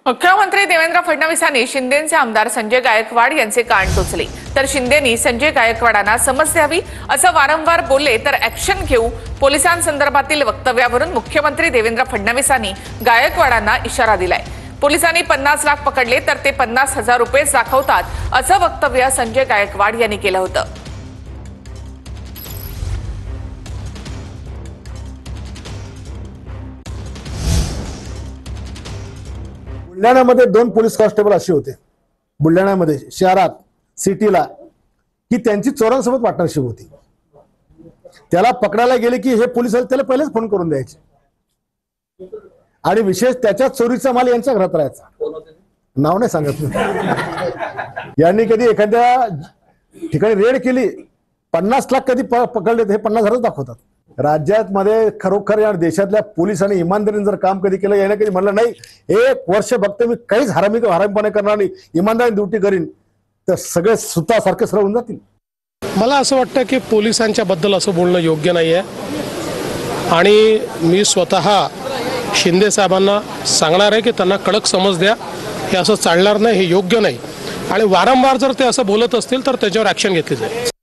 मुख्यमंत्री देवेंद्र फडणवीसांनी शिंदेचे आमदार संजय गायकवाड यांचे कान टोचले, तर शिंदेनी संजय गायकवाडांना समज द्यावी असं वारंवार बोलले तर ऍक्शन घेऊ पोलिसांसंदर्भातील वक्तव्यावरून मुख्यमंत्री देवेंद्र फडणवीसांनी गायकवाडांना इशारा दिलाय। पोलिसांनी 50 लाख पकडले तर ते 50,000 रुपये दाखवतात असं वक्तव्य संजय गायकवाड यांनी केलं होतं। बुलढाण्यामध्ये 2 पोलीस कॉन्स्टेबल असे होते बुलढाण्यामध्ये शहरात सिटीला की त्यांची चोरांसोबत पार्टनरशिप होती। त्याला पकडायला गेले की हे पोलीस त्याला पहिलेच फोन करून द्यायचे आणि विशेष त्याच्या चोरीचा माल यांच्या घरात राहायचा। नाव नाही सांगत यांनी कधी एखाद्या ठिकाणी रेड केली 50 लाख कधी पकडले हे 50,000 दाखवतात। राज्यात मध्ये खरोखर या देशातल्या पोलिसांनी इमानदारीने जर काम कधी केलं याने कधी म्हणलं नाही 1 वर्ष बघते मी काहीच हरामीपणे करणार नाही, इमानदारीने ड्युटी करीन, तर सगळे सुतासारखे सरळ होऊन जातील। मला असं वाटतं की पोलिसांच्या बद्दल असं बोलणं योग्य नाही आहे आणि मी स्वतः शिंदे साहेबांना सांगणार आहे की त्यांना कडक समज द्या, हे असं चालणार नाही, हे योग्य नाही आणि वारंवार जर ते असं बोलत असतील तर त्याच्यावर ॲक्शन घेतली जाईल।